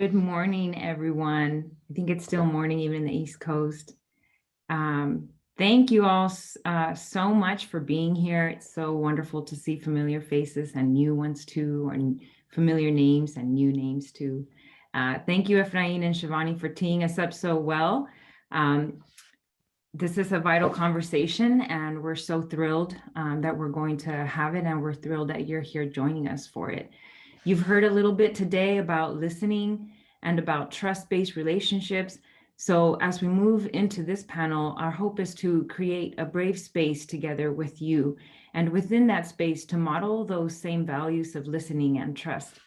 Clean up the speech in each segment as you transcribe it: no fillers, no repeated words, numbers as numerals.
Good morning, everyone. I think it's still morning, even in the East Coast. Thank you all so much for being here. It's so wonderful to see familiar faces and new ones too, and familiar names and new names too. Thank you, Efrain and Shivani, for teeing us up so well. This is a vital conversation, and we're so thrilled that we're going to have it, and we're thrilled that you're here joining us for it. You've heard a little bit today about listening and about trust-based relationships. So as we move into this panel, our hope is to create a brave space together with you, and within that space to model those same values of listening and trust.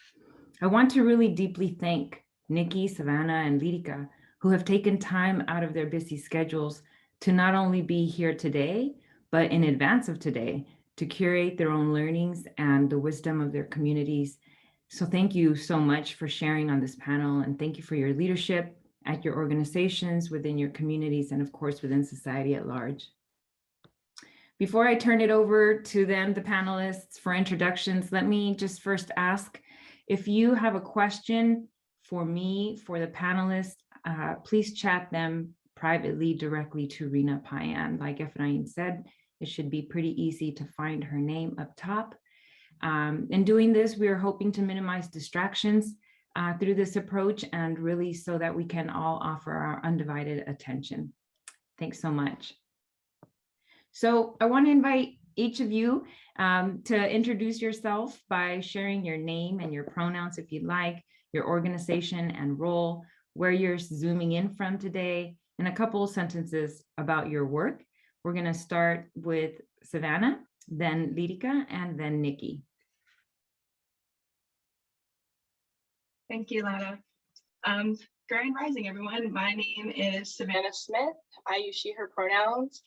I want to really deeply thank Nikki, Savannah, and Lyrica, who have taken time out of their busy schedules to not only be here today, but in advance of today, to curate their own learnings and the wisdom of their communities. So thank you so much for sharing on this panel, and thank you for your leadership at your organizations, within your communities, and of course, within society at large. Before I turn it over to them, the panelists, for introductions, let me just first ask if you have a question for me, for the panelists, please chat them privately directly to Rena Payan. Like Efrain said, it should be pretty easy to find her name up top. In doing this, we are hoping to minimize distractions through this approach, and really so that we can all offer our undivided attention. Thanks so much. So I want to invite each of you to introduce yourself by sharing your name and your pronouns if you'd like, your organization and role, where you're zooming in from today, and a couple of sentences about your work. We're going to start with Savannah, then Lyrica, and then Nikki. Thank you, Lana. Grand Rising, everyone. My name is Savannah Smith. I use she, her pronouns.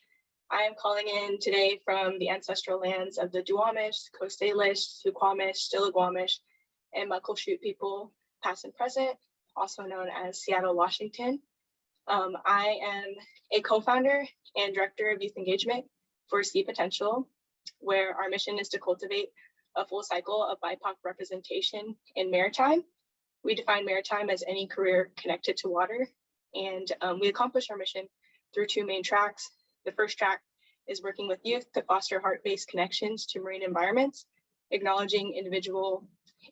I am calling in today from the ancestral lands of the Duwamish, Coast Salish, Suquamish, Stillaguamish, and Muckleshoot people, past and present, also known as Seattle, Washington. I am a co-founder and director of youth engagement for See Potential, where our mission is to cultivate a full cycle of BIPOC representation in maritime. We define maritime as any career connected to water, and we accomplish our mission through two main tracks. The first track is working with youth to foster heart-based connections to marine environments, acknowledging individual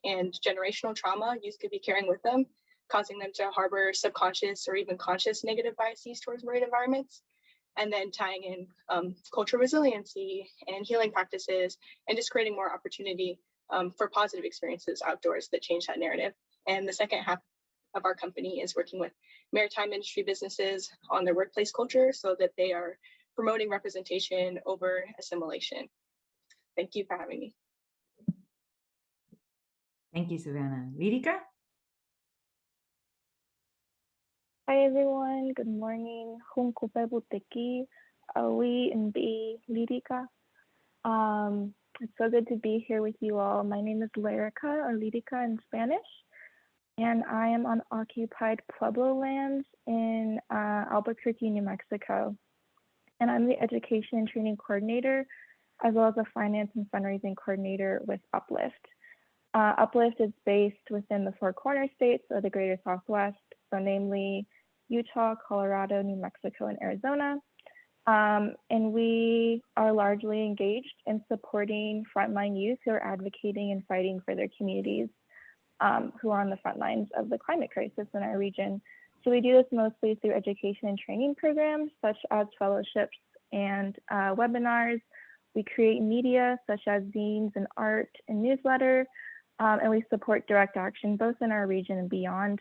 and generational trauma youth could be carrying with them, causing them to harbor subconscious or even conscious negative biases towards marine environments, and then tying in cultural resiliency and healing practices, and just creating more opportunity for positive experiences outdoors that change that narrative. And the second half of our company is working with maritime industry businesses on their workplace culture so that they are promoting representation over assimilation. Thank you for having me. Thank you, Savannah. Lyrica? Hi, everyone. Good morning. Buteki, Awi and B, Lyrica. It's so good to be here with you all. My name is Lyrica, or Lyrica in Spanish, and I am on occupied Pueblo lands in Albuquerque, New Mexico. And I'm the education and training coordinator, as well as a finance and fundraising coordinator with Uplift. Uplift is based within the Four Corner states of the Greater Southwest, so namely Utah, Colorado, New Mexico, and Arizona. And we are largely engaged in supporting frontline youth who are advocating and fighting for their communities, who are on the front lines of the climate crisis in our region. So we do this mostly through education and training programs, such as fellowships and webinars. We create media, such as zines and art and newsletter, and we support direct action, both in our region and beyond,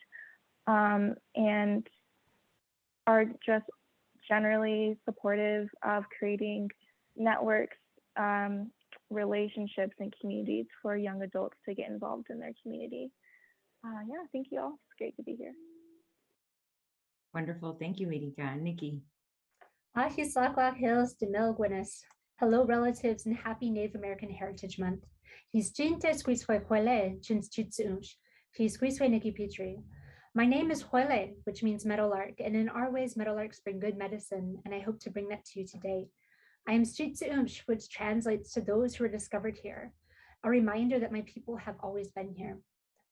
and are just generally supportive of creating networks, relationships, and communities for young adults to get involved in their community. Yeah, thank you all. It's great to be here. Wonderful. Thank you, Lyrica. Nikki? Ahisakwak Hills de Milguinis. Hello, relatives, and happy Native American Heritage Month. He's Jinte Squiswe Huele, Jins Jutsunch. He's Squiswe Nikki Petrie. My name is Huele, which means meadowlark, and in our ways, meadowlarks bring good medicine, and I hope to bring that to you today. I am Stritsuumsh, which translates to those who are discovered here, a reminder that my people have always been here.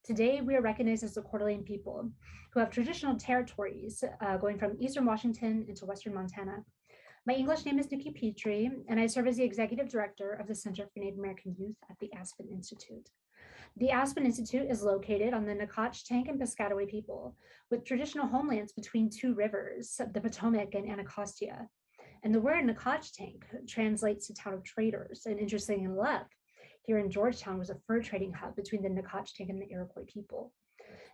Today, we are recognized as the Coeur d'Alene people who have traditional territories going from Eastern Washington into Western Montana. My English name is Nikki Petrie, and I serve as the Executive Director of the Center for Native American Youth at the Aspen Institute. The Aspen Institute is located on the Nacotchtank and Piscataway people with traditional homelands between two rivers, the Potomac and Anacostia. And the word Nacotchtank translates to town of traders. And interestingly enough, here in Georgetown was a fur trading hub between the Nacotchtank and the Iroquois people.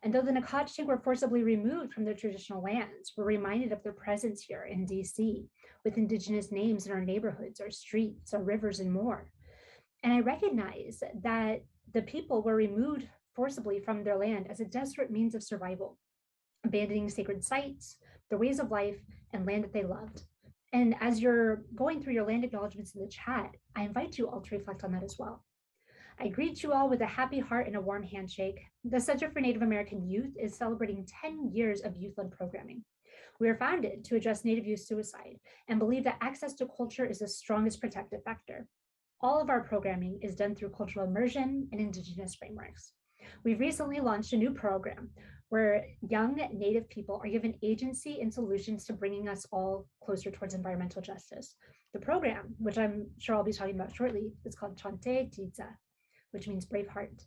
And though the Nacotchtank were forcibly removed from their traditional lands, we're reminded of their presence here in DC with indigenous names in our neighborhoods, our streets, our rivers, and more. And I recognize that the people were removed forcibly from their land as a desperate means of survival, abandoning sacred sites, their ways of life, and land that they loved. And as you're going through your land acknowledgements in the chat, I invite you all to reflect on that as well. I greet you all with a happy heart and a warm handshake. The Center for Native American Youth is celebrating 10 years of youth-led programming. We are founded to address Native youth suicide and believe that access to culture is the strongest protective factor. All of our programming is done through cultural immersion and Indigenous frameworks. We've recently launched a new program where young Native people are given agency and solutions to bringing us all closer towards environmental justice. The program, which I'm sure I'll be talking about shortly, is called Chante Tiza, which means brave heart.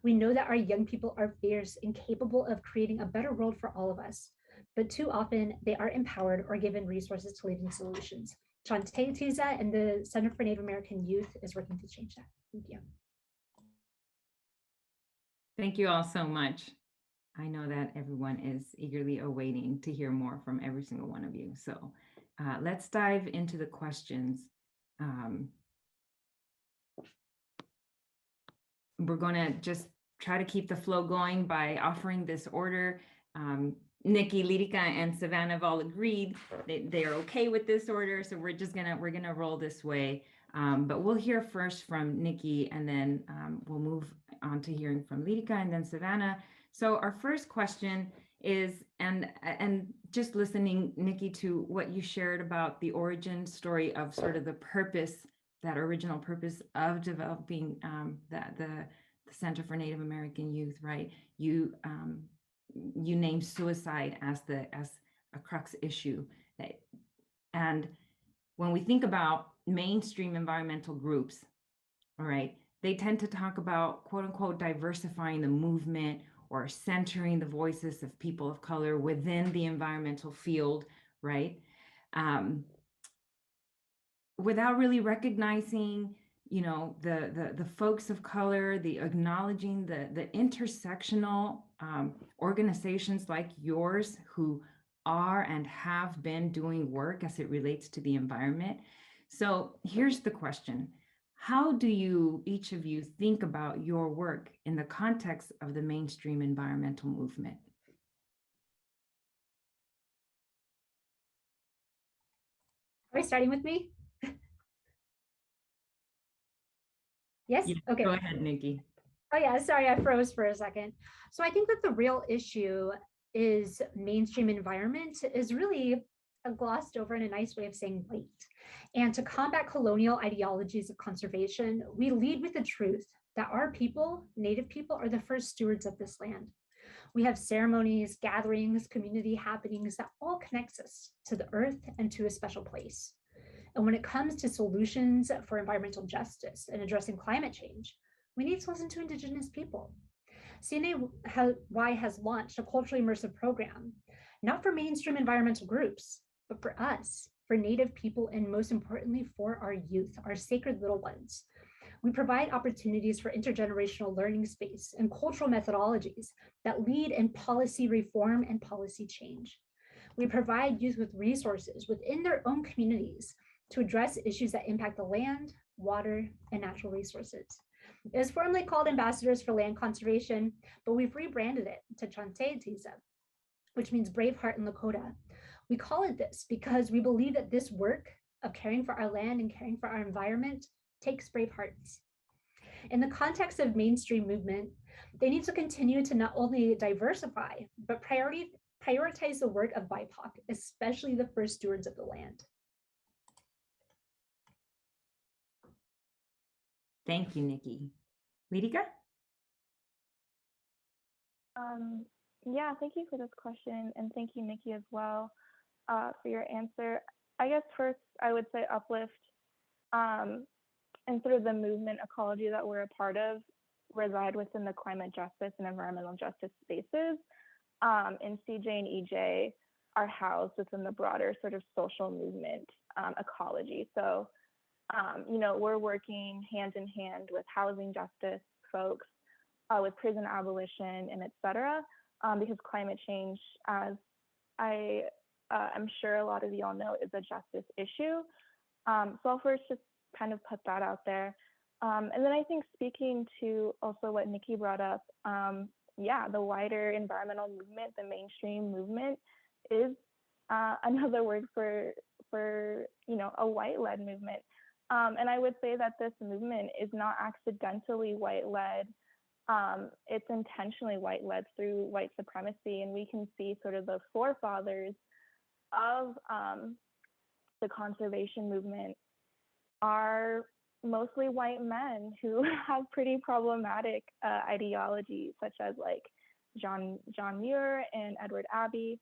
We know that our young people are fierce and capable of creating a better world for all of us, but too often they aren't empowered or given resources to lead in solutions. Chante Tiza and the Center for Native American Youth is working to change that. Thank you. Thank you all so much. I know that everyone is eagerly awaiting to hear more from every single one of you. So let's dive into the questions. We're going to just try to keep the flow going by offering this order. Nikki, Lyrica, and Savannah have all agreed that they're okay with this order. So we're gonna roll this way. But we'll hear first from Nikki, and then we'll move on to hearing from Lyrica and then Savannah. So our first question is, and just listening, Nikki, to what you shared about the origin story of sort of the purpose, that original purpose of developing the Center for Native American Youth, right? You named suicide as a crux issue. And when we think about mainstream environmental groups, all right, they tend to talk about, quote unquote, diversifying the movement or centering the voices of people of color within the environmental field, right? Without really recognizing, you know, the folks of color, the acknowledging the intersectional organizations like yours who are and have been doing work as it relates to the environment. So here's the question. How do you, each of you, think about your work in the context of the mainstream environmental movement? Are we starting with me? Yes? Yeah, okay. Go ahead, Nikki. Oh yeah, sorry, I froze for a second. So I think that the real issue is mainstream environment is really glossed over in a nice way of saying white. And to combat colonial ideologies of conservation, we lead with the truth that our people, Native people, are the first stewards of this land. We have ceremonies, gatherings, community happenings that all connects us to the earth and to a special place. And when it comes to solutions for environmental justice and addressing climate change, we need to listen to Indigenous people. CNAY has launched a culturally immersive program, not for mainstream environmental groups, but for us, for Native people, and most importantly, for our youth, our sacred little ones. We provide opportunities for intergenerational learning space and cultural methodologies that lead in policy reform and policy change. We provide youth with resources within their own communities to address issues that impact the land, water, and natural resources. It was formerly called Ambassadors for Land Conservation, but we've rebranded it to Chante Tiza, which means brave heart in Lakota. We call it this because we believe that this work of caring for our land and caring for our environment takes brave hearts. In the context of mainstream movement, they need to continue to not only diversify, but prioritize the work of BIPOC, especially the first stewards of the land. Thank you, Nikki. Lyrica? Yeah, thank you for this question, and thank you, Nikki, as well, for your answer. I guess first I would say uplift, and sort of the movement ecology that we're a part of reside within the climate justice and environmental justice spaces. And CJ and EJ are housed within the broader sort of social movement ecology. So, we're working hand in hand with housing justice folks, with prison abolition, and et cetera, because climate change, as I'm sure a lot of y'all know, is a justice issue. So I'll first just kind of put that out there. And then I think speaking to also what Nikki brought up, the wider environmental movement, the mainstream movement, is another word for a white-led movement. And I would say that this movement is not accidentally white-led. It's intentionally white-led through white supremacy, and we can see sort of the forefathers of the conservation movement are mostly white men who have pretty problematic ideologies, such as like John Muir and Edward Abbey.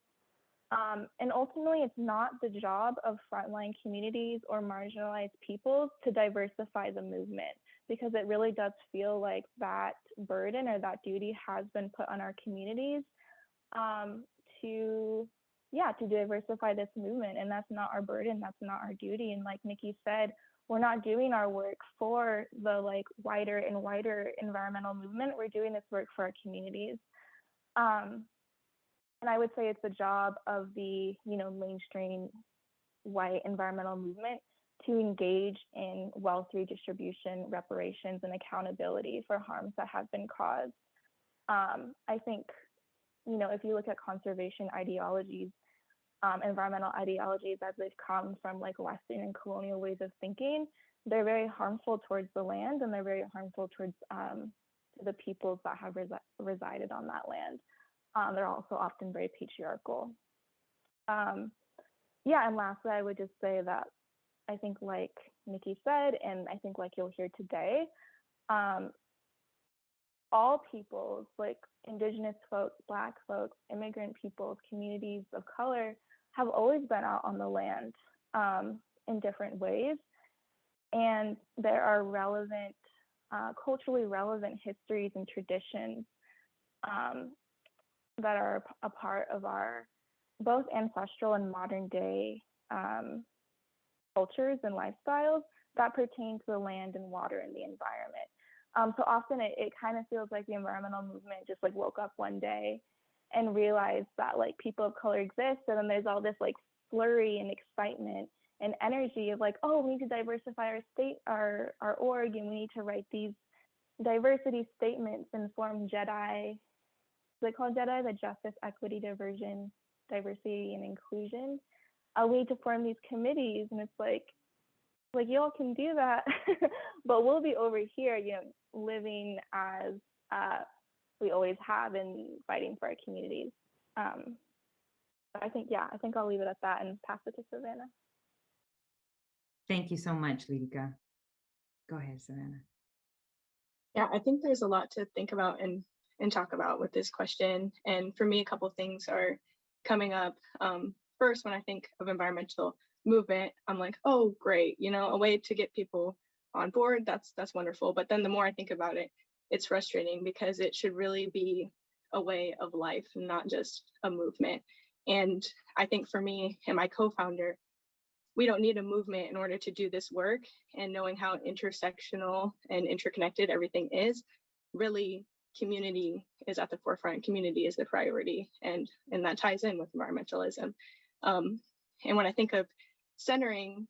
And ultimately, it's not the job of frontline communities or marginalized peoples to diversify the movement, because it really does feel like that burden or that duty has been put on our communities to diversify this movement. And that's not our burden, that's not our duty. And like Nikki said, we're not doing our work for the like wider and wider environmental movement. We're doing this work for our communities. And I would say it's the job of the, mainstream white environmental movement to engage in wealth redistribution, reparations, and accountability for harms that have been caused. I think, if you look at conservation ideologies, environmental ideologies as they've come from like Western and colonial ways of thinking, they're very harmful towards the land, and they're very harmful towards the peoples that have resided on that land. They're also often very patriarchal. And lastly, I would just say that I think like Nikki said, and I think like you'll hear today, all peoples, like Indigenous folks, Black folks, immigrant peoples, communities of color, have always been out on the land in different ways. And there are relevant, culturally relevant histories and traditions that are a part of our both ancestral and modern day cultures and lifestyles that pertain to the land and water and the environment. So often it kind of feels like the environmental movement just like woke up one day and realized that like people of color exist, and then there's all this like flurry and excitement and energy of like, oh, we need to diversify our state, our org, and we need to write these diversity statements and form JEDI. They call JEDI the Justice, Equity, Diversion, Diversity, and Inclusion. We need to form these committees, and it's like y'all can do that, but we'll be over here, living as we always have and fighting for our communities. I think I'll leave it at that and pass it to Savannah. Thank you so much, Lidika. Go ahead, Savannah. Yeah, I think there's a lot to think about and talk about with this question. And for me, a couple of things are coming up. First, when I think of environmental movement, I'm like, oh, great, a way to get people on board. That's wonderful. But then the more I think about it, it's frustrating, because it should really be a way of life, not just a movement. And I think for me and my co-founder, we don't need a movement in order to do this work. And knowing how intersectional and interconnected everything is, really community is at the forefront. Community is the priority, and that ties in with environmentalism. And when I think of centering,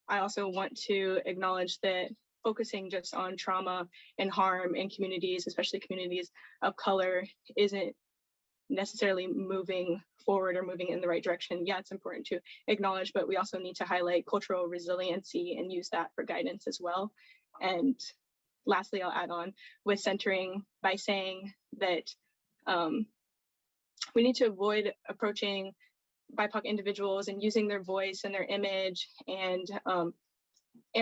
I also want to acknowledge that focusing just on trauma and harm in communities, especially communities of color, isn't necessarily moving forward or moving in the right direction. Yeah, it's important to acknowledge, but we also need to highlight cultural resiliency and use that for guidance as well. And lastly, I'll add on with centering by saying that we need to avoid approaching BIPOC individuals and using their voice and their image and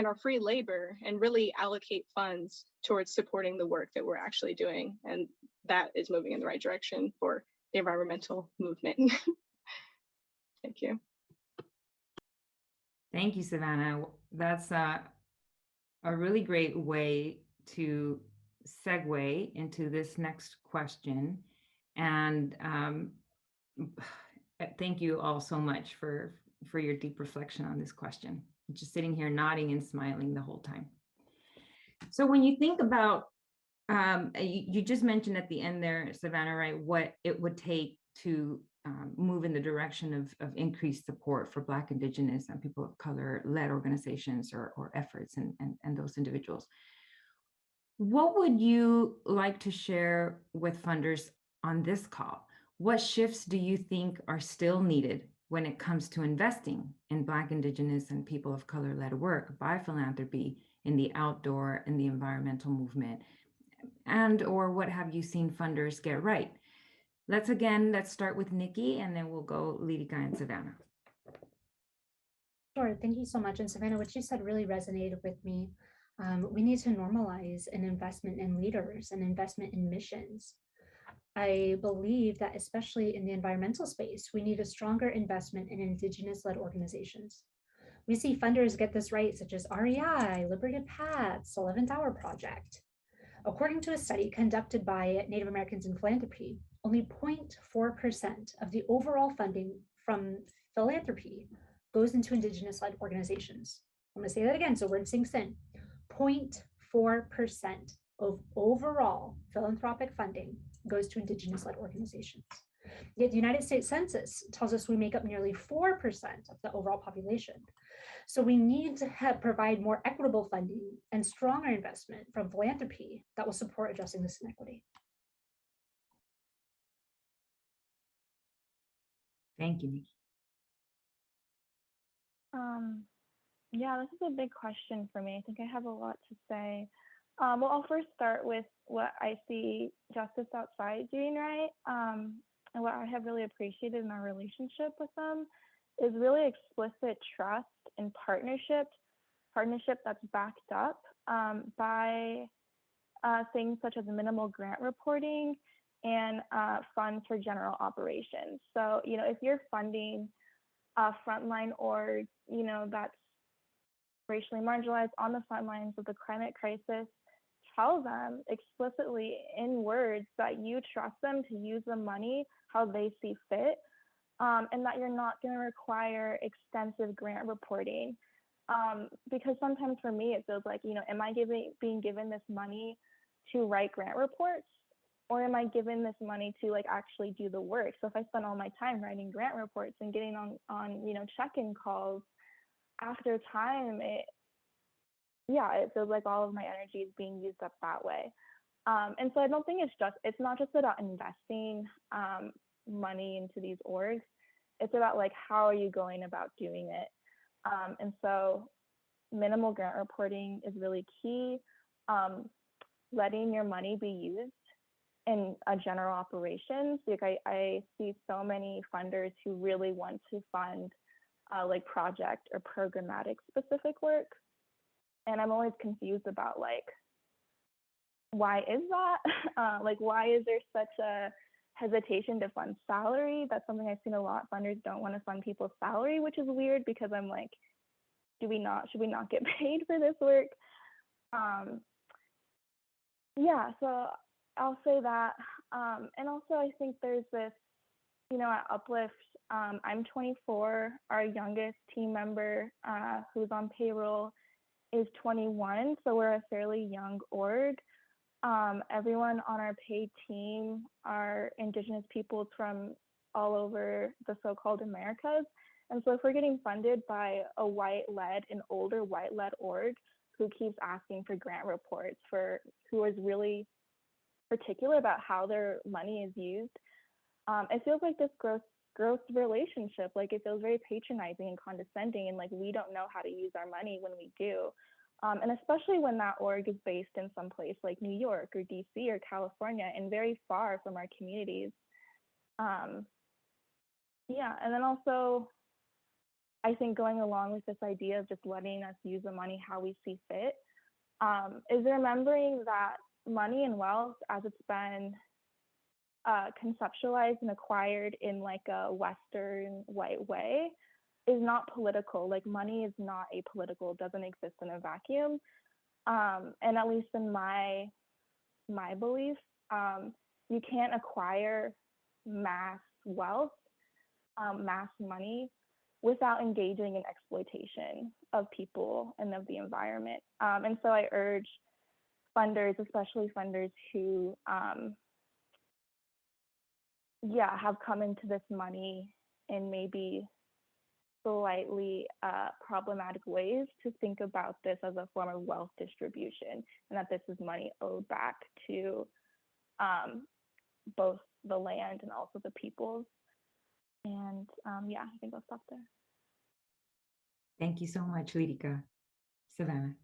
our free labor, and really allocate funds towards supporting the work that we're actually doing. And that is moving in the right direction for the environmental movement. Thank you. Thank you, Savannah. That's a really great way to segue into this next question. And thank you all so much for your deep reflection on this question. Just sitting here nodding and smiling the whole time. So when you think about, you just mentioned at the end there, Savannah, right, what it would take to move in the direction of increased support for Black, Indigenous, and people of color-led organizations or efforts and those individuals. What would you like to share with funders on this call? What shifts do you think are still needed when it comes to investing in Black, Indigenous, and people of color-led work by philanthropy in the outdoor and the environmental movement? And or what have you seen funders get right? Let's start with Nikki, and then we'll go Lydica and Savannah. Sure, thank you so much. And Savannah, what you said really resonated with me. We need to normalize an investment in leaders and investment in missions. I believe that especially in the environmental space, we need a stronger investment in Indigenous-led organizations. We see funders get this right, such as REI, Liberated Paths, 11th Hour Project. According to a study conducted by Native Americans in Philanthropy, only 0.4% of the overall funding from philanthropy goes into Indigenous-led organizations. I'm going to say that again so word sinks in. 0.4% of overall philanthropic funding goes to Indigenous-led organizations. Yet the United States Census tells us we make up nearly 4% of the overall population. So we need to provide more equitable funding and stronger investment from philanthropy that will support addressing this inequity. Thank you, Nikki. Yeah, this is a big question for me. I think I have a lot to say. Well, I'll first start with what I see Justice Outside doing right. And what I have really appreciated in our relationship with them is really explicit trust and partnership that's backed up by things such as minimal grant reporting and funds for general operations. So, if you're funding a frontline org, that's racially marginalized on the front lines of the climate crisis, tell them explicitly in words that you trust them to use the money how they see fit, and that you're not going to require extensive grant reporting. Because sometimes for me, it feels like, am I being given this money to write grant reports, or am I given this money to actually do the work? So if I spend all my time writing grant reports and getting on check-in calls, after time, it feels like all of my energy is being used up that way. And so I don't think it's not just about investing money into these orgs. It's about how are you going about doing it? And so minimal grant reporting is really key. Letting your money be used in a general operations. I see so many funders who really want to fund project or programmatic specific work. And I'm always confused about why is that? Why is there such a hesitation to fund salary? That's something I've seen a lot. Funders don't want to fund people's salary, which is weird because I'm should we not get paid for this work? Yeah, so I'll say that. And also I think there's this, at Uplift, I'm 24, our youngest team member who's on payroll is 21, so we're a fairly young org. Everyone on our paid team are Indigenous peoples from all over the so-called Americas. And so if we're getting funded by a an older white-led org who keeps asking for grant reports, who is really particular about how their money is used, it feels like this gross relationship. It feels very patronizing and condescending, and we don't know how to use our money when we do. And especially when that org is based in some place like New York or DC or California and very far from our communities. Yeah, and then also, I think going along with this idea of just letting us use the money how we see fit, is remembering that money and wealth, as it's been conceptualized and acquired in like a Western white way is not political. Like money is not apolitical, doesn't exist in a vacuum. And at least in my belief, you can't acquire mass wealth, mass money without engaging in exploitation of people and of the environment. And so I urge funders, especially funders who have come into this money in maybe slightly problematic ways, to think about this as a form of wealth distribution, and that this is money owed back to both the land and also the peoples. And I think I'll stop there. Thank you so much, Lyrica. Savannah.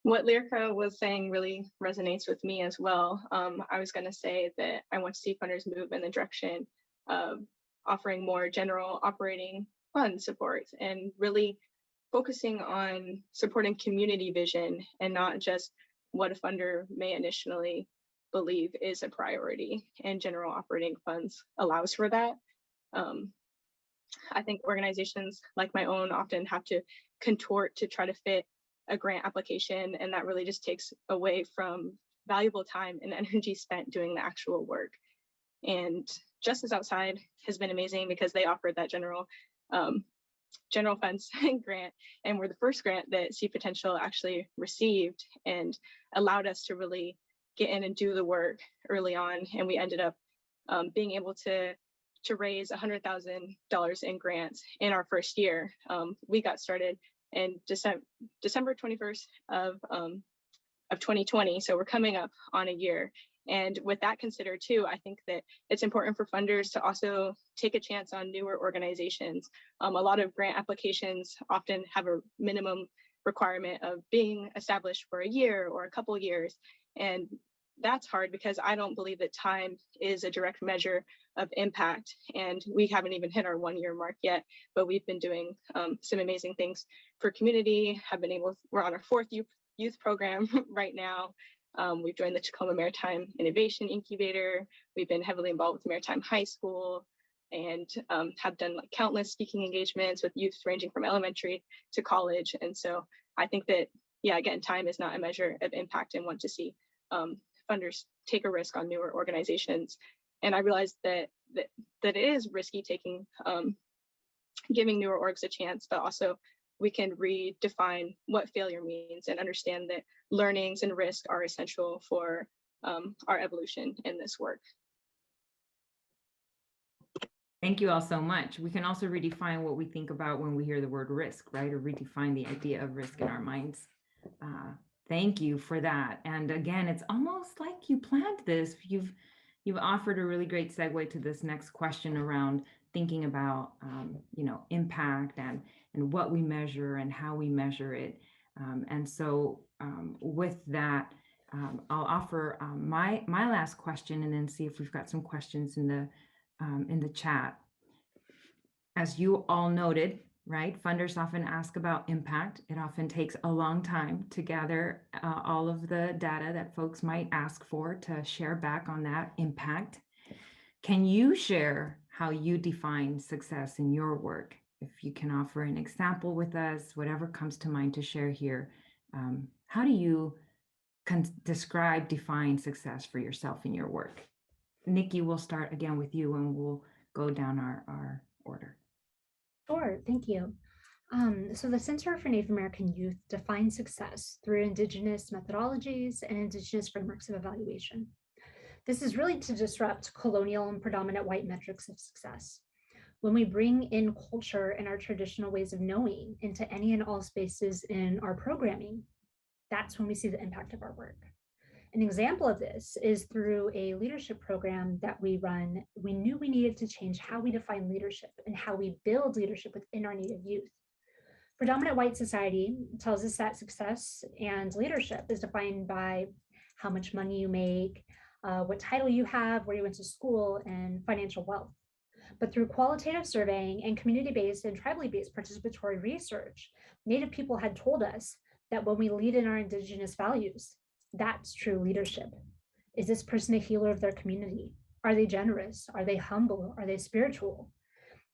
What Lyrica was saying really resonates with me as well. I was going to say that I want to see funders move in the direction of offering more general operating fund support and really focusing on supporting community vision and not just what a funder may initially believe is a priority, and general operating funds allows for that. I think organizations like my own often have to contort to try to fit a grant application, and that really just takes away from valuable time and energy spent doing the actual work. And Justice Outside has been amazing because they offered that general funds grant, and we're the first grant that See Potential actually received, and allowed us to really get in and do the work early on. And we ended up being able to raise $100,000 in grants in our first year. We got started in December 21st of 2020, so we're coming up on a year. And with that considered too, I think that it's important for funders to also take a chance on newer organizations. A lot of grant applications often have a minimum requirement of being established for a year or a couple years. And that's hard because I don't believe that time is a direct measure of impact. And we haven't even hit our 1 year mark yet, but we've been doing some amazing things for community. We're on our 4th youth program right now. We've joined the Tacoma Maritime Innovation Incubator. We've been heavily involved with Maritime High School, and have done like countless speaking engagements with youth ranging from elementary to college. And so I think that, again, time is not a measure of impact, and want to see funders take a risk on newer organizations. And I realized that it is risky taking, giving newer orgs a chance, but also we can redefine what failure means and understand that learnings and risk are essential for our evolution in this work. Thank you all so much. We can also redefine what we think about when we hear the word risk, right? Or redefine the idea of risk in our minds. Thank you for that. And again, it's almost like you planned this. You've offered a really great segue to this next question around thinking about, impact and what we measure and how we measure it. And so with that, I'll offer my last question, and then see if we've got some questions in the chat. As you all noted, right, funders often ask about impact. It often takes a long time to gather all of the data that folks might ask for to share back on that impact. Can you share how you define success in your work? If you can offer an example with us, whatever comes to mind to share here. How do you define success for yourself in your work? Nikki, we'll start again with you, and we'll go down our order. Sure, thank you. So the Center for Native American Youth defines success through Indigenous methodologies and Indigenous frameworks of evaluation. This is really to disrupt colonial and predominant white metrics of success. When we bring in culture and our traditional ways of knowing into any and all spaces in our programming, that's when we see the impact of our work. An example of this is through a leadership program that we run. We knew we needed to change how we define leadership and how we build leadership within our Native youth. Predominant white society tells us that success and leadership is defined by how much money you make, what title you have, where you went to school, and financial wealth. But through qualitative surveying and community-based and tribally based participatory research, Native people had told us that when we lead in our Indigenous values, that's true leadership. Is this person a healer of their community? Are they generous? Are they humble? Are they spiritual?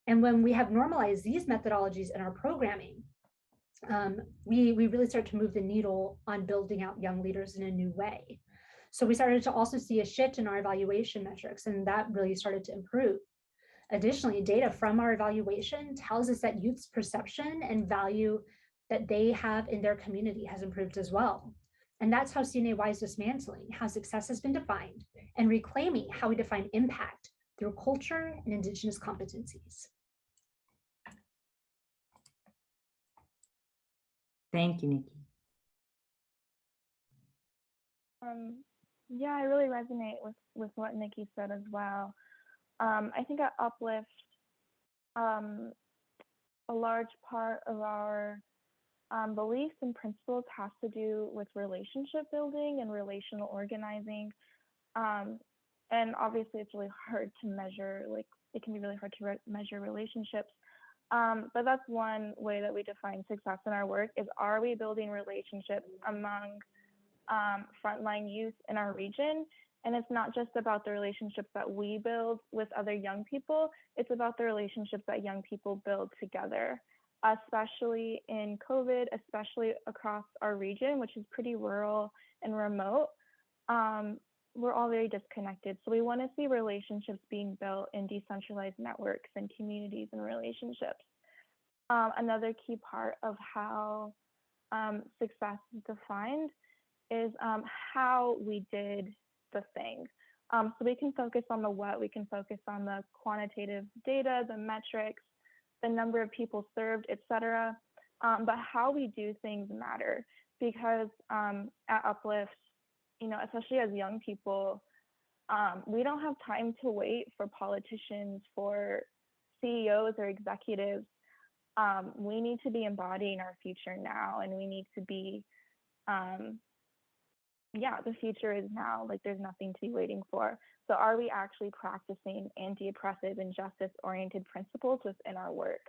And when we have normalized these methodologies in our programming, we really start to move the needle on building out young leaders in a new way. So we started to also see a shift in our evaluation metrics, and that really started to improve. Additionally, data from our evaluation tells us that youth's perception and value that they have in their community has improved as well. And that's how CNAY is dismantling how success has been defined and reclaiming how we define impact through culture and Indigenous competencies. Thank you, Nikki. Yeah, I really resonate with what Nikki said as well. I think at Uplift, a large part of our beliefs and principles has to do with relationship building and relational organizing. And obviously it's really hard to measure, like it can be really hard to measure relationships. But that's one way that we define success in our work is, are we building relationships among frontline youth in our region? And it's not just about the relationships that we build with other young people, it's about the relationships that young people build together, especially in COVID, especially across our region, which is pretty rural and remote. We're all very disconnected. So we want to see relationships being built in decentralized networks and communities and relationships. Another key part of how success is defined is how we did the thing. So we can focus on the what, we can focus on the quantitative data, the metrics, the number of people served, etc. But how we do things matter, because at Uplift, you know, especially as young people, we don't have time to wait for politicians, for CEOs or executives. We need to be embodying our future now, and we need to be, the future is now, like there's nothing to be waiting for. So are we actually practicing anti-oppressive and justice-oriented principles within our work?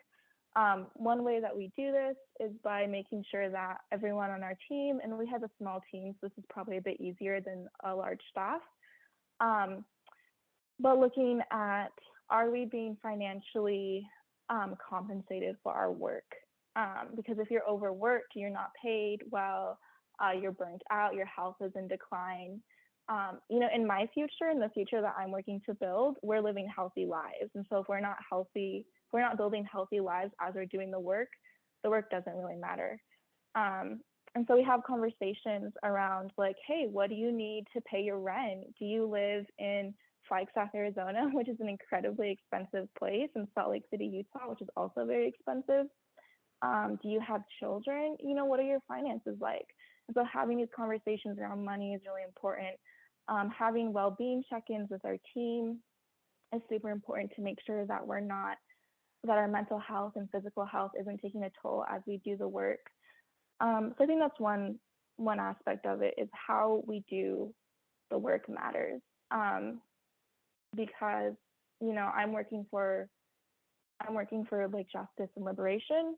One way that we do this is by making sure that everyone on our team, and we have a small team, so this is probably a bit easier than a large staff, but looking at, are we being financially compensated for our work? Because if you're overworked, you're not paid well, you're burnt out, your health is in decline. You know, in my future, in the future that I'm working to build, we're living healthy lives. And so if we're not healthy, if we're not building healthy lives as we're doing the work doesn't really matter. And so we have conversations around like, hey, what do you need to pay your rent? Do you live in Flagstaff, Arizona, which is an incredibly expensive place, and Salt Lake City, Utah, which is also very expensive? Do you have children? You know, what are your finances like? And so having these conversations around money is really important. Having well-being check-ins with our team is super important to make sure that that our mental health and physical health isn't taking a toll as we do the work. So I think that's one aspect of it, is how we do the work matters. Because, you know, I'm working for like justice and liberation.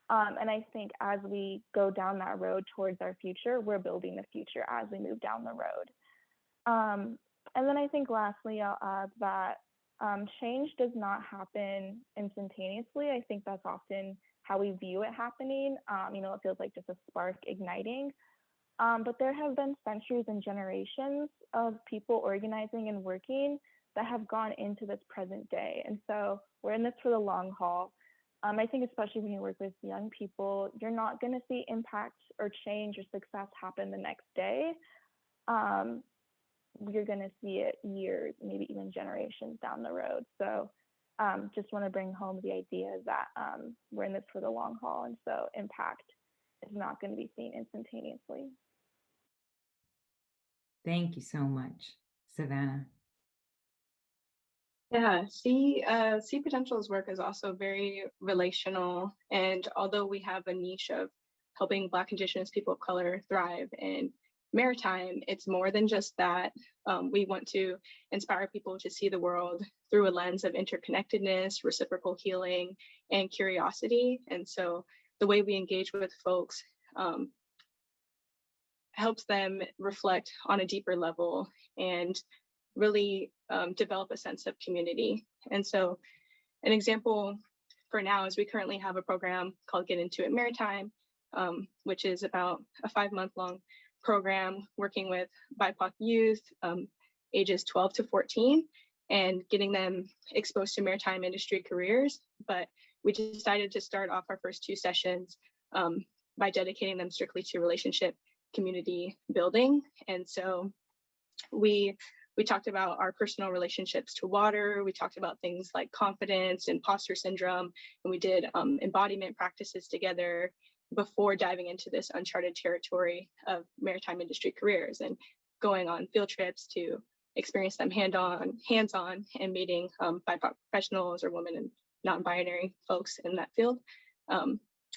And I think as we go down that road towards our future, we're building the future as we move down the road. And then I think lastly, I'll add that change does not happen instantaneously. I think that's often how we view it happening. You know, it feels like just a spark igniting. But there have been centuries and generations of people organizing and working that have gone into this present day. And so we're in this for the long haul. I think especially when you work with young people, you're not going to see impact or change or success happen the next day. You're going to see it years, maybe even generations down the road. So just want to bring home the idea that we're in this for the long haul. And so impact is not going to be seen instantaneously. Thank you so much, Savannah. Yeah, See Potential's work is also very relational. And although we have a niche of helping Black, Indigenous people of color thrive in maritime, it's more than just that. We want to inspire people to see the world through a lens of interconnectedness, reciprocal healing, and curiosity. And so the way we engage with folks helps them reflect on a deeper level and really develop a sense of community. And so an example for now is we currently have a program called Get Into It Maritime, which is about a 5-month-long program working with BIPOC youth ages 12 to 14 and getting them exposed to maritime industry careers. But we decided to start off our first 2 sessions by dedicating them strictly to relationship community building. And so we talked about our personal relationships to water. We talked about things like confidence, imposter syndrome, and we did embodiment practices together before diving into this uncharted territory of maritime industry careers and going on field trips to experience them hands-on and meeting BIPOC professionals or women and non-binary folks in that field.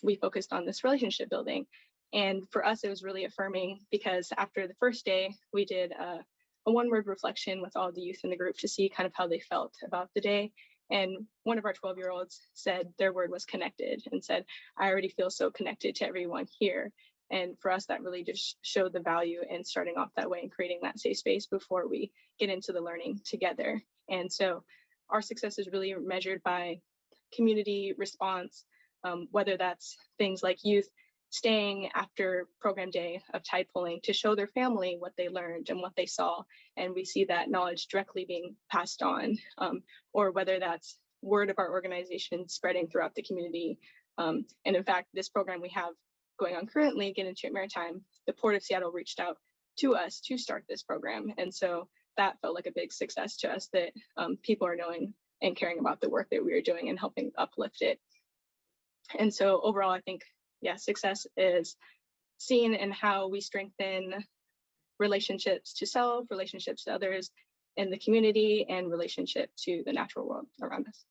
We focused on this relationship building. And for us, it was really affirming because after the first day, we did a one-word reflection with all the youth in the group to see kind of how they felt about the day. And one of our 12-year-olds said their word was connected and said, I already feel so connected to everyone here. And for us, that really just showed the value in starting off that way and creating that safe space before we get into the learning together. And so our success is really measured by community response, whether that's things like youth staying after program day of tide pulling to show their family what they learned and what they saw. And we see that knowledge directly being passed on, or whether that's word of our organization spreading throughout the community. And in fact, this program we have going on currently, Get Into It Maritime, the Port of Seattle reached out to us to start this program. And so that felt like a big success to us that people are knowing and caring about the work that we are doing and helping uplift it. And so overall, I think, yeah, success is seen in how we strengthen relationships to self, relationships to others in the community, and relationship to the natural world around us.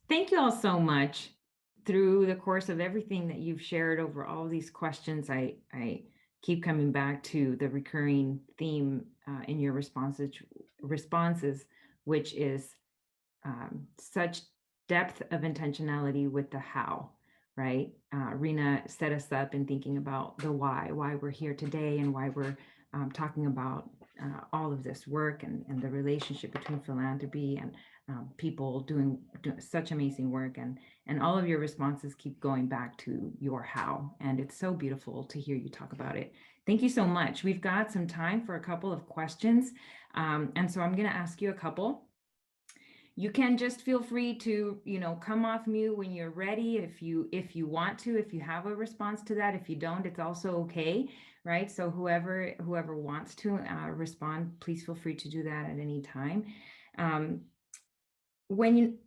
Thank you all so much. Through the course of everything that you've shared over all these questions, I keep coming back to the recurring theme in your responses, which is such depth of intentionality with the how, right? Rena set us up in thinking about the why we're here today and why we're talking about all of this work and the relationship between philanthropy and people doing such amazing work, and all of your responses keep going back to your how, and it's so beautiful to hear you talk about it. Thank you so much. We've got some time for a couple of questions, and so I'm going to ask you a couple. You can just feel free to, come off mute when you're ready, if you want to, if you have a response to that. If you don't, it's also okay, right? So whoever wants to respond, please feel free to do that at any time. When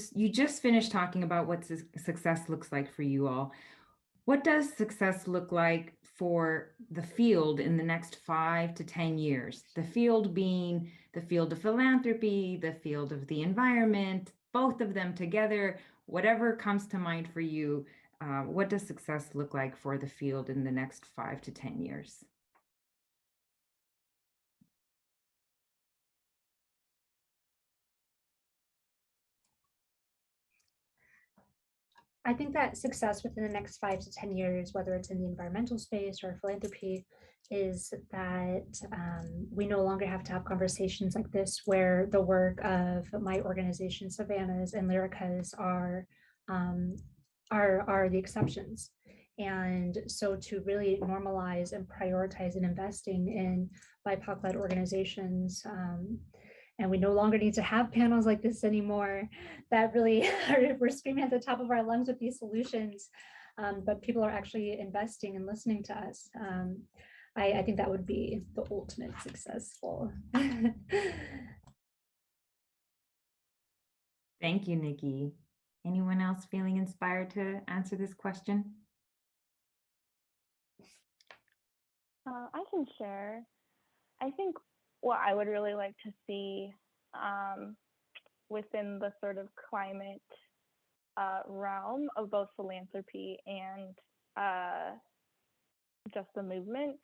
you just finished talking about what success looks like for you all, what does success look like for the field in the next 5 to 10 years? The field being the field of philanthropy, the field of the environment, both of them together, whatever comes to mind for you. What does success look like for the field in the next 5 to 10 years? I think that success within the next 5 to 10 years, whether it's in the environmental space or philanthropy, is that we no longer have to have conversations like this where the work of my organization, Savannah's and Lyrica's, are the exceptions. And so to really normalize and prioritize and investing in BIPOC-led organizations, and we no longer need to have panels like this anymore that really we're screaming at the top of our lungs with these solutions, but people are actually investing and listening to us. I think that would be the ultimate successful. Thank you, Nikki. Anyone else feeling inspired to answer this question? I can share. I think what I would really like to see within the sort of climate realm of both philanthropy and just the movement,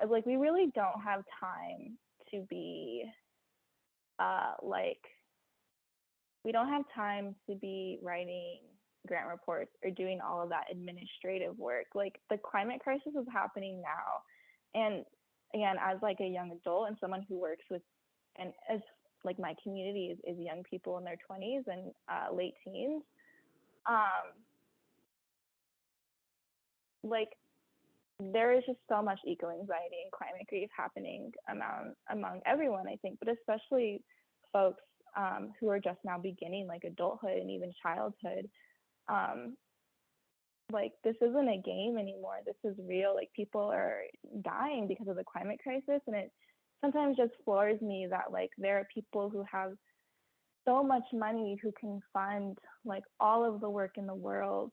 is like we really don't have time to be we don't have time to be writing grant reports or doing all of that administrative work. Like the climate crisis is happening now. And again, as like a young adult and someone who works with, and as like my community is young people in their 20s and late teens, like there is just so much eco-anxiety and climate grief happening among everyone, I think, but especially folks who are just now beginning like adulthood and even childhood. Like this isn't a game anymore. This is real. Like people are dying because of the climate crisis, and it sometimes just floors me that like there are people who have so much money who can fund like all of the work in the world.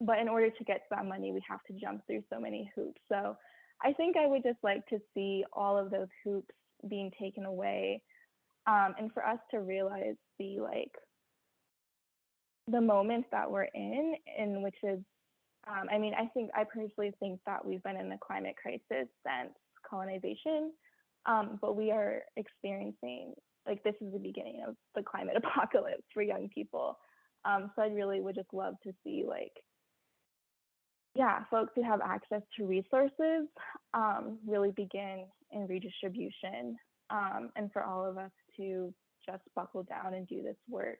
But in order to get to that money, we have to jump through so many hoops. So I think I would just like to see all of those hoops being taken away, and for us to realize the moment that we're in which is, I mean, I personally think that we've been in the climate crisis since colonization, but we are experiencing, like this is the beginning of the climate apocalypse for young people. So I really would just love to see like, yeah, folks who have access to resources really begin in redistribution, and for all of us to just buckle down and do this work.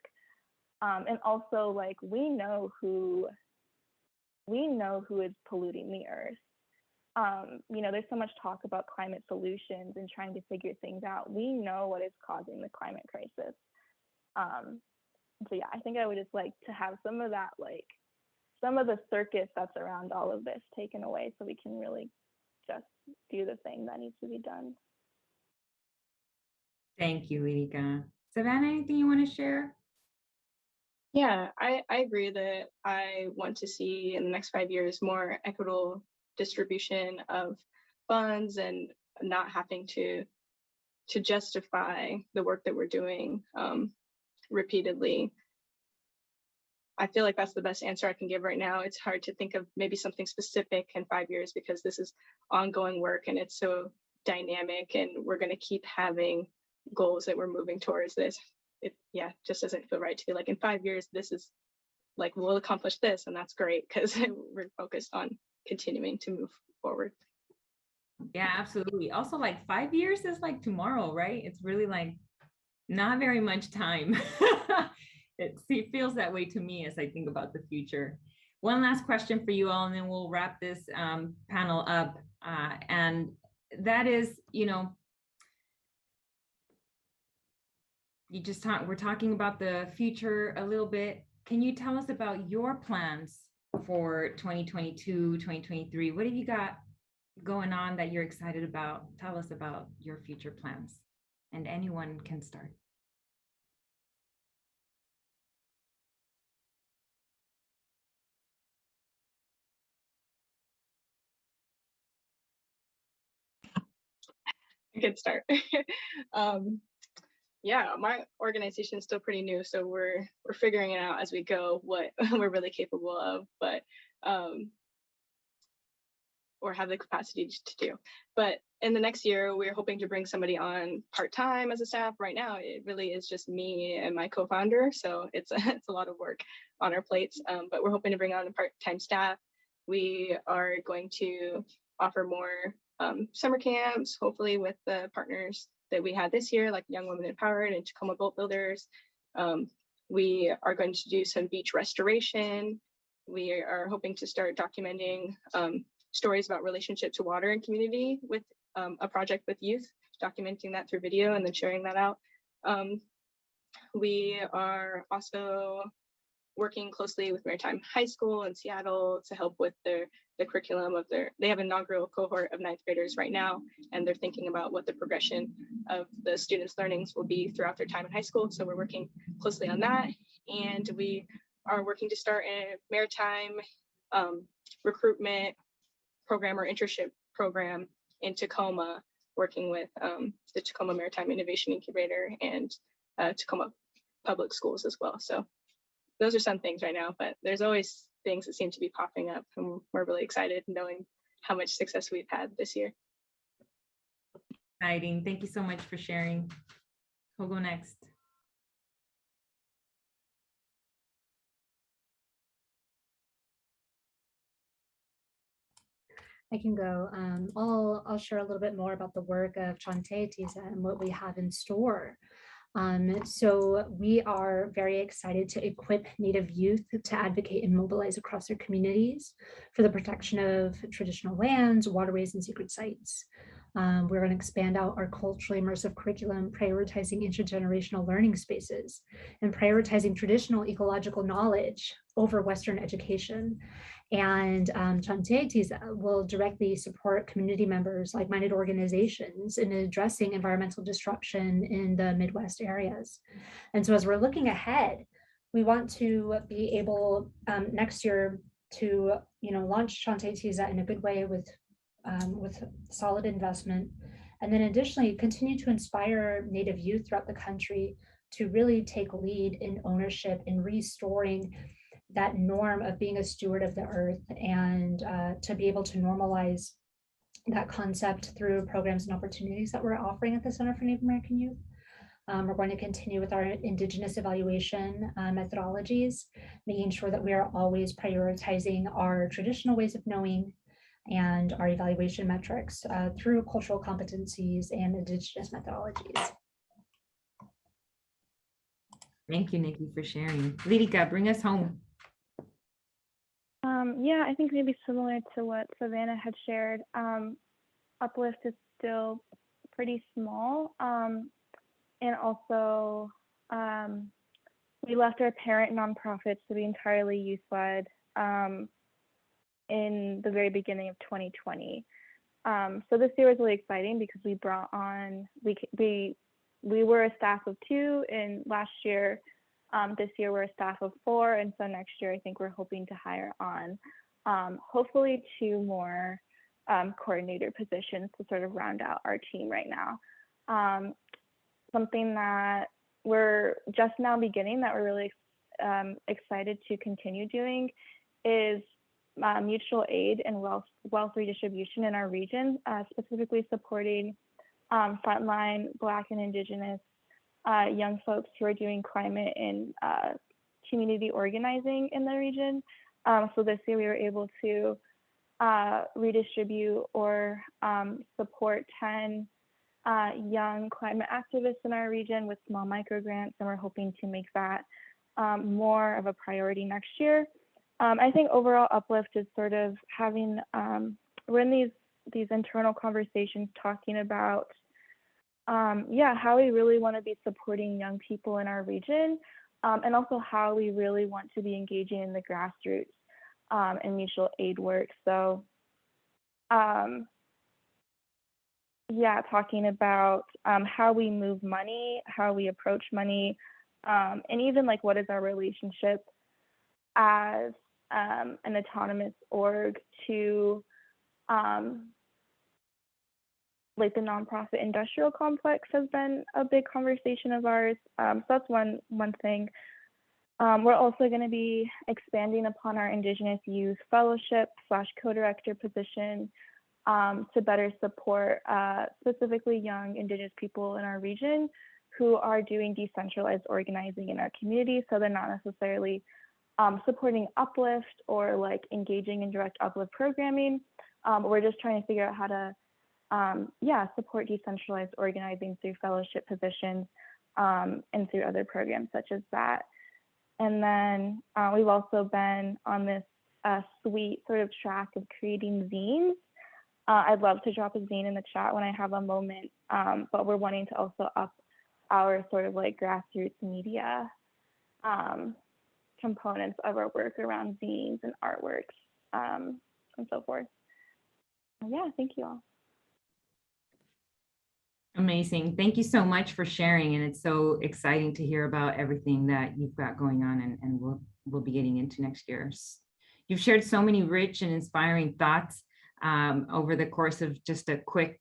And also like we know who is polluting the earth. You know, there's so much talk about climate solutions and trying to figure things out. We know what is causing the climate crisis. So yeah, I think I would just like to have some of that, like some of the circus that's around all of this taken away so we can really just do the thing that needs to be done. Thank you, Lirika. Savannah, anything you want to share? Yeah, I agree that I want to see in the next 5 years more equitable distribution of funds and not having to justify the work that we're doing repeatedly. I feel like that's the best answer I can give right now. It's hard to think of maybe something specific in 5 years because this is ongoing work and it's so dynamic, and we're going to keep having goals that we're moving towards this. It just doesn't feel right to be like in 5 years, this is like, we'll accomplish this, and that's great because we're focused on continuing to move forward. Yeah, absolutely. Also, like 5 years is like tomorrow, right? It's really like not very much time. It feels that way to me as I think about the future. One last question for you all, and then we'll wrap this panel up. And that is, you know, we're talking about the future a little bit. Can you tell us about your plans for 2022, 2023? What have you got going on that you're excited about? Tell us about your future plans, and anyone can start. A good start. Yeah, my organization is still pretty new, so we're figuring it out as we go what we're really capable of, but or have the capacity to do. But in the next year, we're hoping to bring somebody on part-time as a staff. Right now, it really is just me and my co-founder, so it's a lot of work on our plates. But we're hoping to bring on a part-time staff. We are going to offer more summer camps, hopefully with the partners that we had this year, like Young Women Empowered and Tacoma Boat Builders. We are going to do some beach restoration. We are hoping to start documenting stories about relationship to water and community with a project with youth, documenting that through video and then sharing that out. We are also working closely with Maritime High School in Seattle to help with the curriculum of they have an inaugural cohort of 9th graders right now, and they're thinking about what the progression of the students' learnings will be throughout their time in high school. So we're working closely on that. And we are working to start a maritime recruitment program or internship program in Tacoma, working with the Tacoma Maritime Innovation Incubator and Tacoma Public Schools as well. So those are some things right now, but there's always things that seem to be popping up, and we're really excited knowing how much success we've had this year. Exciting. Thank you so much for sharing. Who'll go next? I can go. I'll share a little bit more about the work of Chante Tisa and what we have in store. So we are very excited to equip Native youth to advocate and mobilize across their communities for the protection of traditional lands, waterways, and sacred sites. We're going to expand out our culturally immersive curriculum, prioritizing intergenerational learning spaces and prioritizing traditional ecological knowledge over Western education. And Chante will directly support community members, like-minded organizations in addressing environmental disruption in the Midwest areas. And so as we're looking ahead, we want to be able next year to launch Chante in a good way with solid investment. And then additionally, continue to inspire Native youth throughout the country to really take lead in ownership in restoring that norm of being a steward of the earth, and to be able to normalize that concept through programs and opportunities that we're offering at the Center for Native American Youth. We're going to continue with our Indigenous evaluation methodologies, making sure that we are always prioritizing our traditional ways of knowing and our evaluation metrics through cultural competencies and Indigenous methodologies. Thank you, Nikki, for sharing. Lyrica, bring us home. Yeah, I think maybe similar to what Savannah had shared, Uplift is still pretty small. And also, we left our parent nonprofits to be entirely youth-led in the very beginning of 2020. So this year was really exciting because we brought on, we were a staff of 2, and last year, this year we're a staff of 4, and so next year I think we're hoping to hire on hopefully 2 more coordinator positions to sort of round out our team right now. Something that we're just now beginning that we're really excited to continue doing is mutual aid and wealth redistribution in our region, specifically supporting frontline Black and Indigenous young folks who are doing climate and community organizing in the region. So this year we were able to redistribute or support 10 young climate activists in our region with small micro grants, and we're hoping to make that more of a priority next year. I think overall Uplift is sort of having, we're in these internal conversations talking about how we really want to be supporting young people in our region, and also how we really want to be engaging in the grassroots and mutual aid work. So talking about how we move money, how we approach money, and even like what is our relationship as an autonomous org to like the nonprofit industrial complex has been a big conversation of ours. So that's one thing. We're also going to be expanding upon our Indigenous Youth Fellowship / co-director position to better support specifically young Indigenous people in our region who are doing decentralized organizing in our community. So they're not necessarily supporting Uplift or like engaging in direct Uplift programming. We're just trying to figure out how to support decentralized organizing through fellowship positions and through other programs such as that. And then we've also been on this sweet sort of track of creating zines. I'd love to drop a zine in the chat when I have a moment, but we're wanting to also up our sort of like grassroots media components of our work around zines and artworks and so forth. Yeah, thank you all. Amazing. Thank you so much for sharing. And it's so exciting to hear about everything that you've got going on and we'll be getting into next year. You've shared so many rich and inspiring thoughts over the course of just a quick,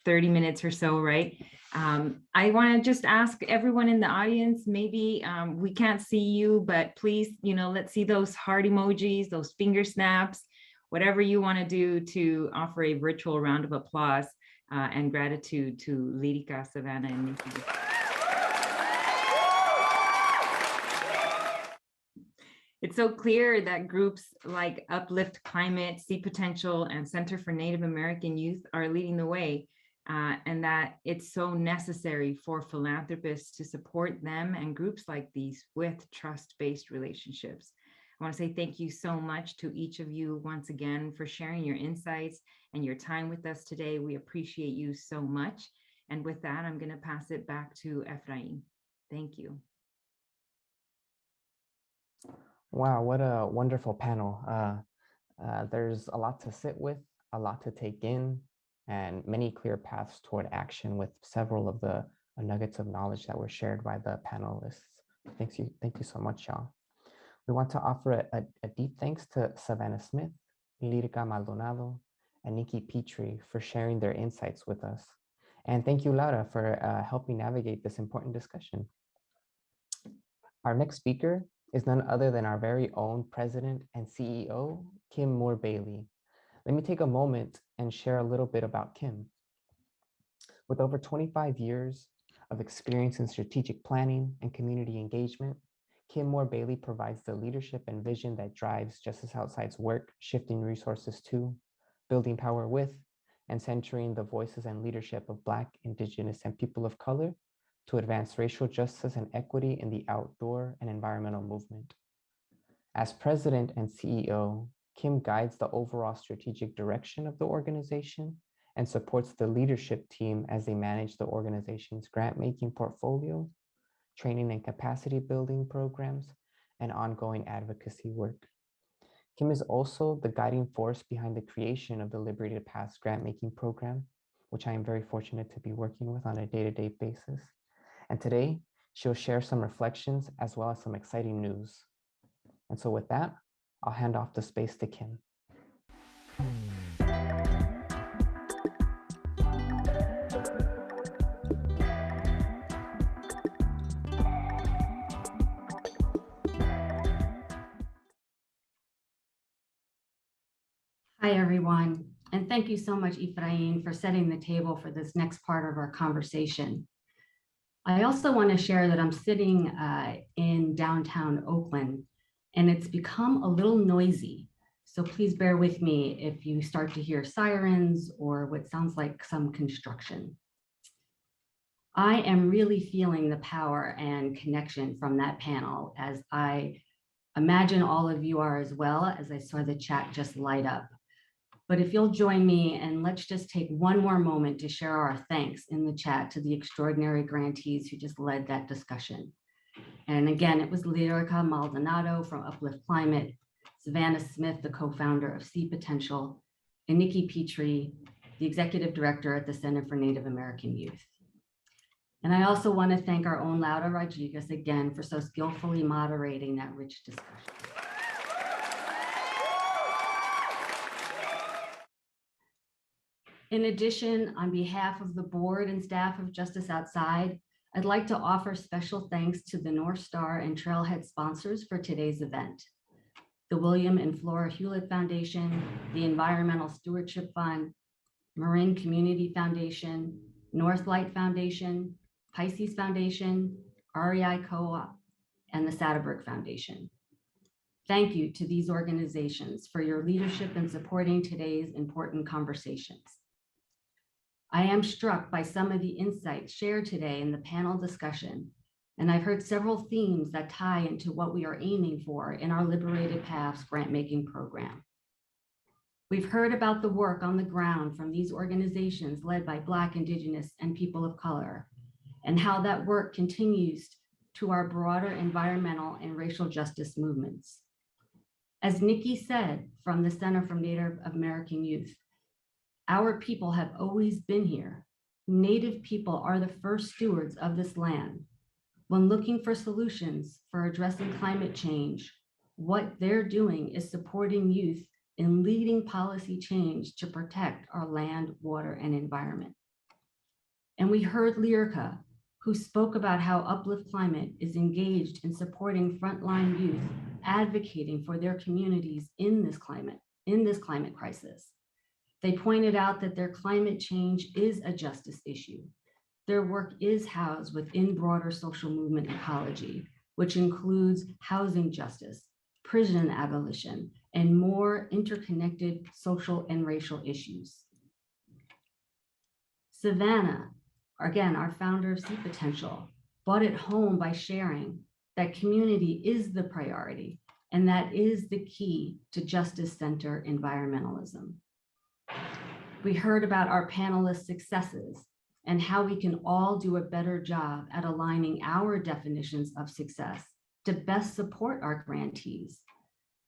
30 minutes or so, right? I want to just ask everyone in the audience, maybe we can't see you, but please, let's see those heart emojis, those finger snaps, whatever you want to do to offer a virtual round of applause and gratitude to Lyrica, Savannah, and Nikki. It's so clear that groups like Uplift Climate, See Potential, and Center for Native American Youth are leading the way, and that it's so necessary for philanthropists to support them and groups like these with trust-based relationships. I want to say thank you so much to each of you once again for sharing your insights and your time with us today. We appreciate you so much. And with that, I'm going to pass it back to Efrain. Thank you. Wow, what a wonderful panel. There's a lot to sit with, a lot to take in, and many clear paths toward action with several of the nuggets of knowledge that were shared by the panelists. Thank you so much, y'all. We want to offer a deep thanks to Savannah Smith, Lyrica Maldonado, and Nikki Petrie for sharing their insights with us. And thank you, Laura, for helping navigate this important discussion. Our next speaker is none other than our very own President and CEO, Kim Moore Bailey. Let me take a moment and share a little bit about Kim. With over 25 years of experience in strategic planning and community engagement, Kim Moore Bailey provides the leadership and vision that drives Justice Outside's work, shifting resources to, building power with, and centering the voices and leadership of Black, Indigenous, and people of color to advance racial justice and equity in the outdoor and environmental movement. As president and CEO, Kim guides the overall strategic direction of the organization and supports the leadership team as they manage the organization's grant-making portfolio, training and capacity building programs, and ongoing advocacy work. Kim is also the guiding force behind the creation of the Liberated Paths grant-making program, which I am very fortunate to be working with on a day-to-day basis. And today, she'll share some reflections as well as some exciting news. And so with that, I'll hand off the space to Kim. Hi, everyone. And thank you so much, Efrain, for setting the table for this next part of our conversation. I also want to share that I'm sitting in downtown Oakland, and it's become a little noisy. So please bear with me if you start to hear sirens or what sounds like some construction. I am really feeling the power and connection from that panel, as I imagine all of you are as well, as I saw the chat just light up. But if you'll join me, and let's just take one more moment to share our thanks in the chat to the extraordinary grantees who just led that discussion. And again, it was Lyrica Maldonado from Uplift Climate, Savannah Smith, the co-founder of See Potential, and Nikki Petrie, the executive director at the Center for Native American Youth. And I also want to thank our own Laura Rodriguez again for so skillfully moderating that rich discussion. In addition, on behalf of the board and staff of Justice Outside, I'd like to offer special thanks to the North Star and Trailhead sponsors for today's event: the William and Flora Hewlett Foundation, the Environmental Stewardship Fund, Marin Community Foundation, Northlight Foundation, Pisces Foundation, REI Co-op, and the Satterberg Foundation. Thank you to these organizations for your leadership in supporting today's important conversations. I am struck by some of the insights shared today in the panel discussion, and I've heard several themes that tie into what we are aiming for in our Liberated Paths grant-making program. We've heard about the work on the ground from these organizations led by Black, Indigenous, and people of color, and how that work continues to our broader environmental and racial justice movements. As Nikki said from the Center for Native American Youth, our people have always been here. Native people are the first stewards of this land. When looking for solutions for addressing climate change, what they're doing is supporting youth in leading policy change to protect our land, water, and environment. And we heard Lyrica, who spoke about how Uplift Climate is engaged in supporting frontline youth, advocating for their communities in this climate crisis. They pointed out that their climate change is a justice issue. Their work is housed within broader social movement ecology, which includes housing justice, prison abolition, and more interconnected social and racial issues. Savannah, again, our founder of Sea Potential, brought it home by sharing that community is the priority, and that is the key to justice center environmentalism. We heard about our panelists' successes and how we can all do a better job at aligning our definitions of success to best support our grantees.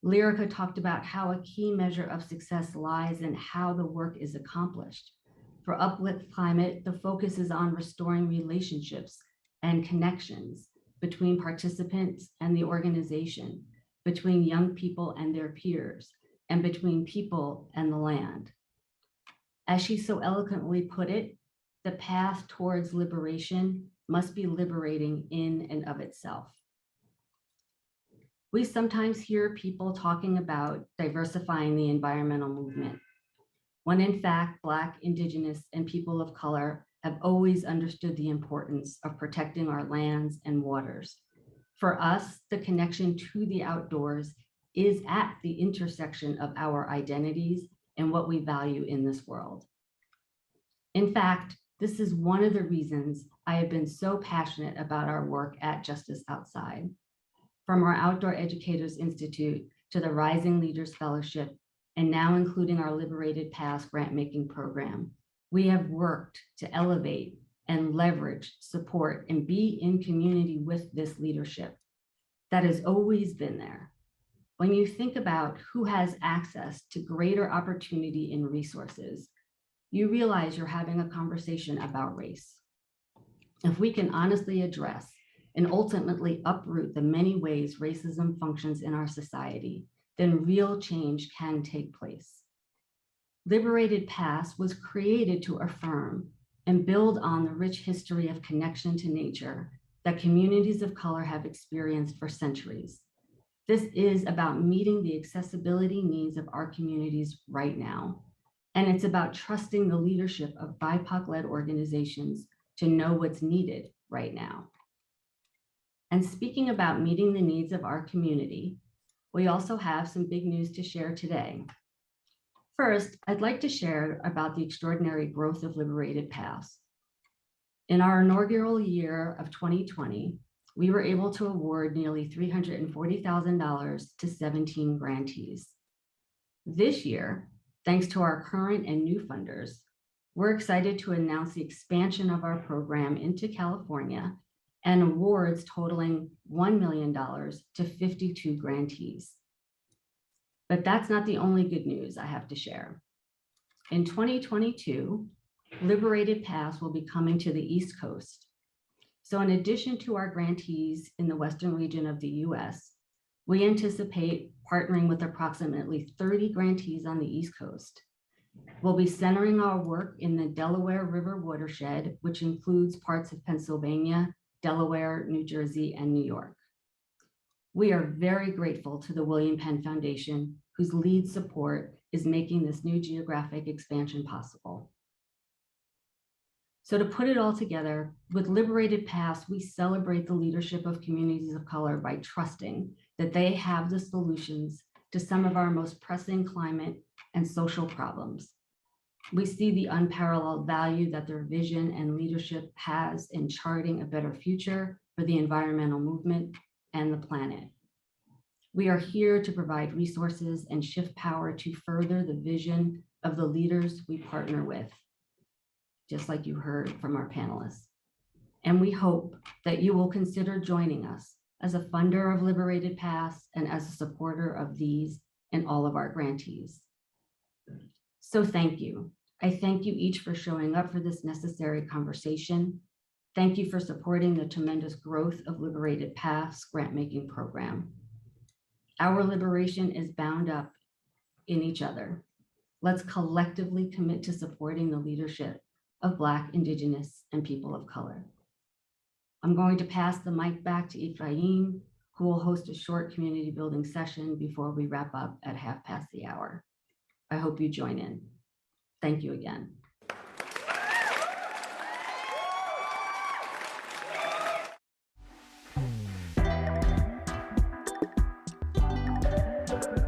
Lyrica talked about how a key measure of success lies in how the work is accomplished. For Uplift Climate, the focus is on restoring relationships and connections between participants and the organization, between young people and their peers, and between people and the land. As she so eloquently put it, the path towards liberation must be liberating in and of itself. We sometimes hear people talking about diversifying the environmental movement, when in fact, Black, Indigenous, and people of color have always understood the importance of protecting our lands and waters. For us, the connection to the outdoors is at the intersection of our identities and what we value in this world. In fact, this is one of the reasons I have been so passionate about our work at Justice Outside. From our Outdoor Educators Institute to the Rising Leaders Fellowship, and now including our Liberated Paths grant-making program, we have worked to elevate and leverage, support, and be in community with this leadership that has always been there. When you think about who has access to greater opportunity and resources, you realize you're having a conversation about race. If we can honestly address and ultimately uproot the many ways racism functions in our society, then real change can take place. Liberated Paths was created to affirm and build on the rich history of connection to nature that communities of color have experienced for centuries. This is about meeting the accessibility needs of our communities right now. And it's about trusting the leadership of BIPOC-led organizations to know what's needed right now. And speaking about meeting the needs of our community, we also have some big news to share today. First, I'd like to share about the extraordinary growth of Liberated Paths. In our inaugural year of 2020, we were able to award nearly $340,000 to 17 grantees. This year, thanks to our current and new funders, we're excited to announce the expansion of our program into California and awards totaling $1 million to 52 grantees. But that's not the only good news I have to share. In 2022, Liberated Paths will be coming to the East Coast. So in addition to our grantees in the Western region of the US, we anticipate partnering with approximately 30 grantees on the East Coast. We'll be centering our work in the Delaware River watershed, which includes parts of Pennsylvania, Delaware, New Jersey, and New York. We are very grateful to the William Penn Foundation, whose lead support is making this new geographic expansion possible. So to put it all together, with Liberated Paths, we celebrate the leadership of communities of color by trusting that they have the solutions to some of our most pressing climate and social problems. We see the unparalleled value that their vision and leadership has in charting a better future for the environmental movement and the planet. We are here to provide resources and shift power to further the vision of the leaders we partner with, just like you heard from our panelists. And we hope that you will consider joining us as a funder of Liberated Paths and as a supporter of these and all of our grantees. So thank you. I thank you each for showing up for this necessary conversation. Thank you for supporting the tremendous growth of Liberated Paths grant-making program. Our liberation is bound up in each other. Let's collectively commit to supporting the leadership of Black, Indigenous, and people of color. I'm going to pass the mic back to Ephraim, who will host a short community building session before we wrap up at 1:30. I hope you join in. Thank you again. Thank you.